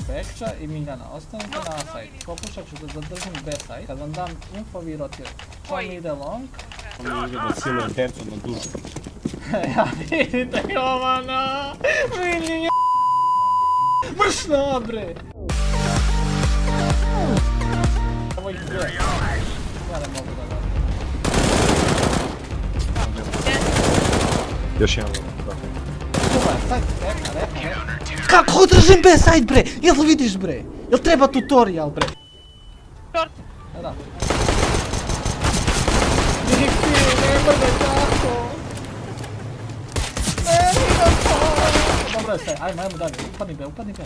Bekča i Miljana. Ostanite na A-side. Pokušat ću da zadržim B-side. Kad vam dam info, vi rotirate. On ide long. On ide da siluje tercu na dužu. Ja, vidite Jovana! Vidi mršna, bre! Ovo ih dve. Ja ne mogu da radim. Još jedan dobro. Super, sad reka. Kako držim B-side, bre? Jel vidiš, bre? Jel treba tutorial, bre? Short. Da. Niki, ne bude tako! Dobro je sve, ajmo dalje, upadni B.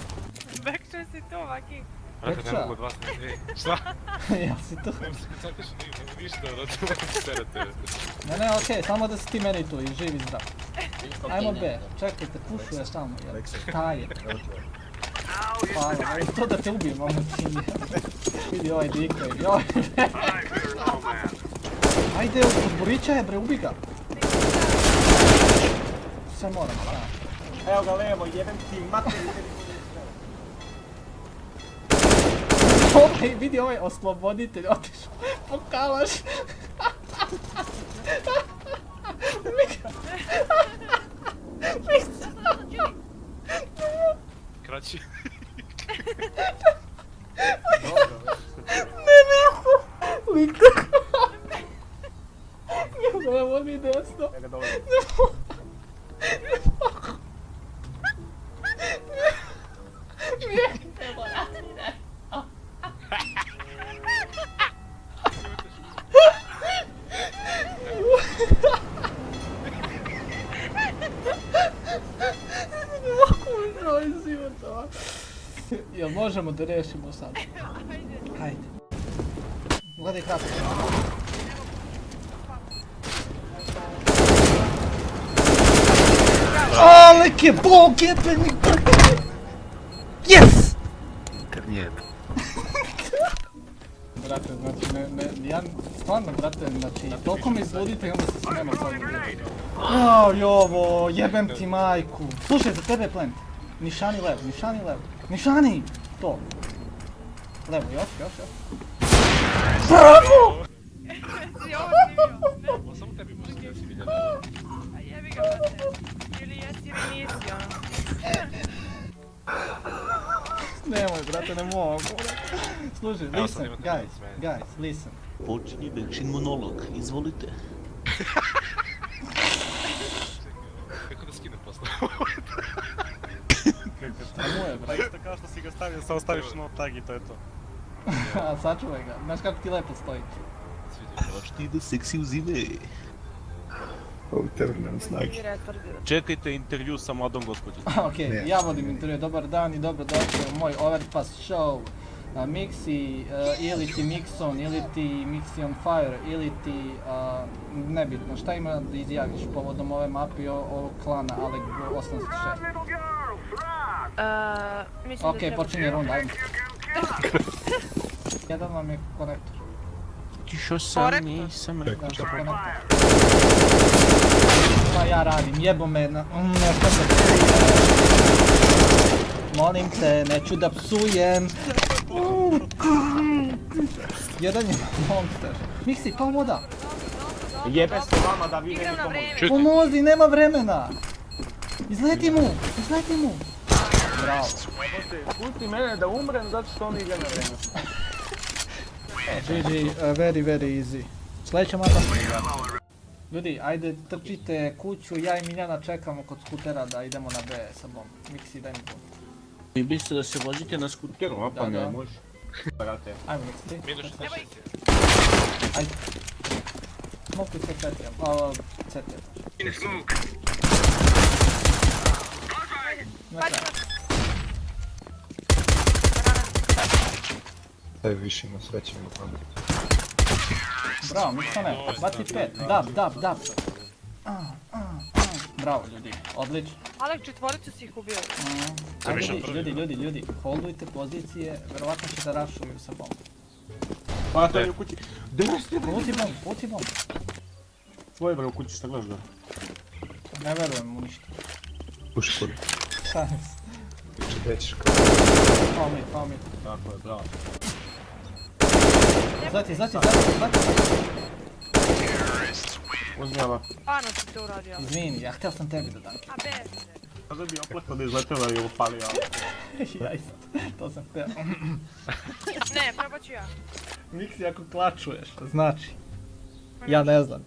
Bekče si tu, Maki. Brate, ne mogu od vas ne... Šta? Jel si tu? Sad kažu ništa, brate, serete. Ne, okej, samo da si ti meni tu i živ i zdrav. Ajmo B, čekajte, pušuje samo, jel? Šta je? Hvala, to da te ubijem, ono ti je. Vidi ovaj diko, joj. Ajde, od Borića je, bre, ubi ga. Sve moramo, da. Evo ga levo, jebem ti mater. Okej, vidi ovaj osloboditelj, otišao po kalaš. Kraći. Likta. Evo mi desno. Ja ga dobro. Jel možemo da rešimo sad? Hajde. Gledaj kratko. Alek je bog jebeni! Yes! Karnijet. Brate, znači, ja stvarno, brate, znači, toliko mi izludite i onda se smijemo kao ljudi. Jovo, jebem ti majku. Slušaj, za tebe je plant. Nišani levo, nišani! To. Levo, još. Bravo! Si ovo živio, ne? Ovo samo tebi možda da si vidjela. A jebi ga, brate. Ili jesi ili nisi, ono. Nemoj, brate, ne mogu. Slušaj, Evo listen, sad imate guys, listen. Počinje Bekšin monolog, izvolite. Kako da skinem posle? Samo je, brate. Isto kao što si ga stavio, samo staviš no tag i to je to. A sačuvaj ga, znaš kako ti lepo stoji. Počni da seksi uzime. Ovo tebe nema snage. Mira je tvrdio. Čekajte intervju sa mladom gospođom. Okej, ja vodim intervju, dobar dan i dobrodošli u moj Overpass show. Mixi, ili ti Mixon, ili ti Mixi on Fire, ili ti, nebitno, šta ima da izjaviš povodom ove mape i ovog klana Alek 806? Mislim da Okej, treba... počinje runda, ajmo. Jedan vam je konektor. Ti što sam Korektor. nisam rekao. Znači, konektor. Šta ja radim, jebo me na... neću da psujem. Molim te, neću da psujem. Jedan je monster. Mixi, kao voda. Jebe se vama da vi Igram meni na pomoći. vreme. Pomozi, nema vremena. Izleti mu. Bravo. Pusti mene da umrem zato što on igra na vreme. GG, very easy. Sljedeća mapa. Ljudi, ajde trčite kuću, ja i Miljana čekamo kod skutera da idemo na B sa bom. Mixi, daj mi to. Vi biste da se vozite na skuteru? Skuteru, a pa Da, ne da. može. Brate. Ajmo Mixi. Minus 60. Ajde. Smokuj se četiri, CT. Na kraju. Taj više ima sreće nego tamo. Bravo, Mixone, 25, dab. Bravo ljudi, odlično. Alek, četvoricu si ih ubio. Ajde ljudi, holdujte pozicije, verovatno će da rašuju sa bombom. Pa to je u kući. Gdje ste bre? Puti bomb. Tvoj bre u kući, šta gledaš ga? Ne verujem mu ništa. Puši kod. Šalim se. tiče dečka. Pao mi. Tako je, bravo. Zati. Uzmi ova. Ano si to uradio. Izvini, ja htio sam tebi da dam. A bez. Kada bi oplako da izletela i upalio. Ja isto, to sam htio. Ne, probat ću ja. Miksi ako klačuješ, što znači? Ja ne znam.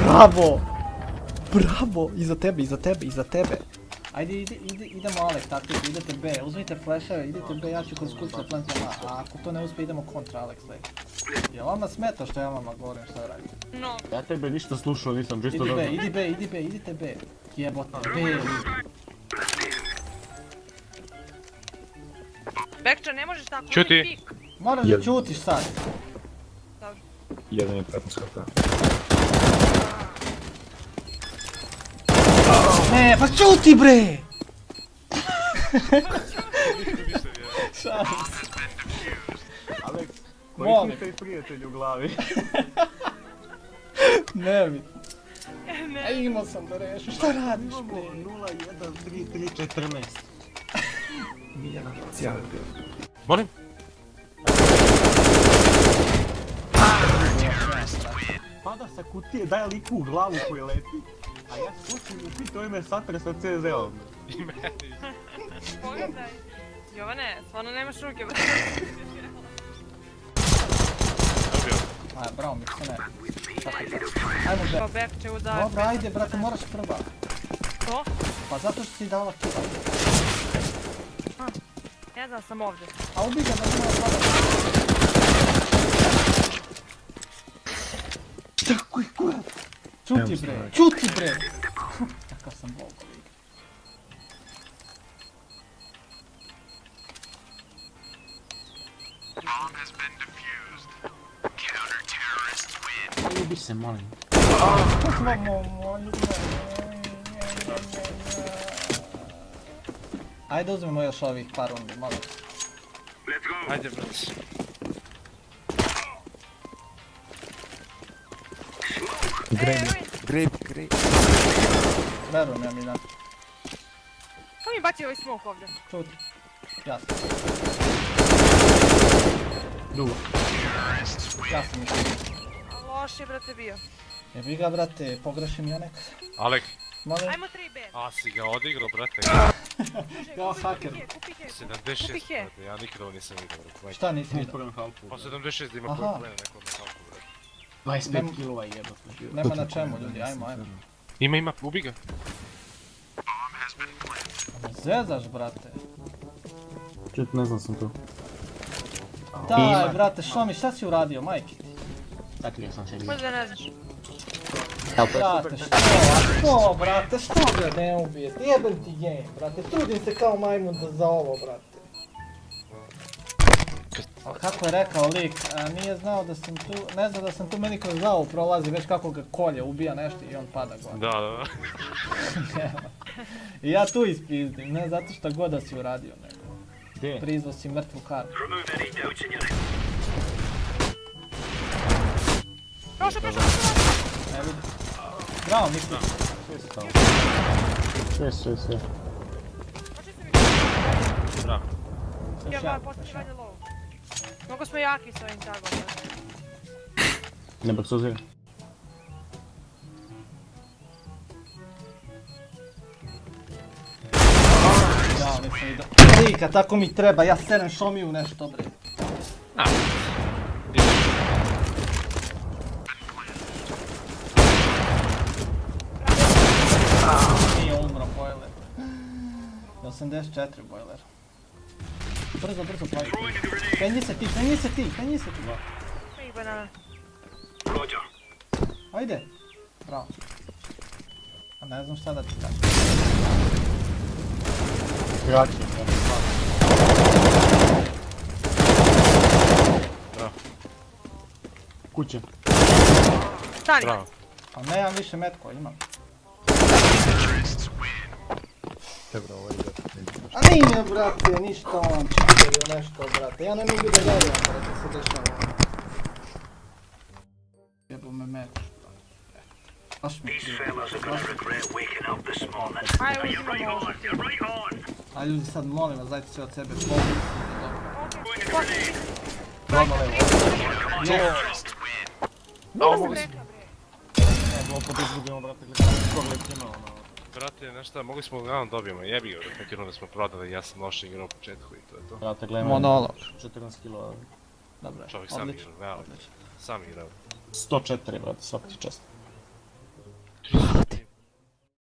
Bravo! Iza tebe. Ajde, idemo Alek, taktiku, idete B, uzmite flasheve, idete B, ja ću kroz kuće plantama, a ako to ne uspije idemo kontra Alex leg. Jel vama smeta što ja vama govorim šta radite? No. Ja tebe ništa slušao nisam, čisto Idi da... B, idite B. Jebote, B ljudi. Bekča, ne možeš tako. Ćuti. on je pik. Moraš da ćutiš sad. Dobro. Jedan je 15 HP. Ne, pa ćuti bre! Šalim se. Alek, Molim. koji ti prijatelj u glavi? Ne bi. A Ne. imao sam da rešu, šta radiš Imamo bre? 0-1-3-3-14. Jedan cijeli bio. Molim? Pada sa kutije, daje liku u glavu koji leti. A ja slušam i pito ime satre sa CZ-om. I meni. Pogledaj. Jovane, stvarno nemaš ruke. Dobio. Aj, bravo mi se ne. Ajmo B. Pa Bekča udar. Dobro, ajde brate, moraš prva. To? Pa zato što si dala kila. Ne znam, sam ovdje. A ubi ga da nema sada. Tako je kurac. Čuti bre. Takav sam bol. Ljubi se, molim. Ajde uzmemo još ovih par rundi, molim. Ajde, brać. Grape. Verujem ja Miljan. Ko mi baci ovaj smoke ovdje? Čuti. Jasno. Dugo. Jasno mi se. A loš je, brate, bio. Jebi ga brate, pogrešim ja nekad. Alek, Molim. Ajmo 3B. a si ga odigrao, brate. Kao haker. Kupi he. 76, Kupi he. brate, ja nikada ovo nisam vidio, brate. Majke. Šta nisi vidio? Prvom halfu. Pa 76 da ima Aha. koji plene neko na halku, brate. 25 kilova jebate. Nema na čemu ljudi, ajmo. Ima, ubi ga. Zezaš brate. Čut, ne znam sam to. Daj brate, Šomi, šta si uradio, majke ti? Takvio sam se bio. Možda ne znaš. Brate, što brate, što ga ne ubije? Jebem ti game, brate, trudim se kao majmun za ovo, brate. Ali kako je rekao lik, nije znao da sam tu, ne zna da sam tu, meni kroz glavu prolazi, već kako ga kolje, ubija nešto i on pada gore. Da. I ja tu ispizdim, ne zato što god da si uradio nego. Gdje? Prizvao si mrtvu kartu. Prošao. Ne vidim. Bravo, Mikli. Sve. Počeo sam mi. Bravo. Ja moram postati dalje low. Mnogo smo jaki s ovim tagom, brate. Ne brzo. Ja nisam vidio. Lika, tako mi treba, ja serem Šomiju nešto bre. Nije umro bojler. 84 bojler. Brzo, plavi. Penji se ti. Ej, banana. Ajde. Bravo. A ne znam šta da ti kažem. Kraći. Bravo. Kuće. Stani. Bravo. A nemam više metko, imam. Dobro, ovo ide. A nije brate, ništa on čitario nešto brate, ja ne mogu da vjerujem brate se dešava. Jebo me meč. Baš mi je krivo. Aj, uzimamo ovo. A ljudi sad molim vas, dajte sve od sebe. Glavno levo. Ovo sam rekla, bre. Ne, opet izgubimo, brate, gledamo skoro lećima, ono. Brate, znaš šta, mogli smo uglavnom dobijemo, jebi ga, reflektirno da smo prodali, ja sam loše igrao u početku i to je to. Brate, gledamo. Monolog. 14 kilo, Dobro, Čovjek sam odlično. igrao, realno. Odlično. Sam igrao. 104, brate, svaki ti čast.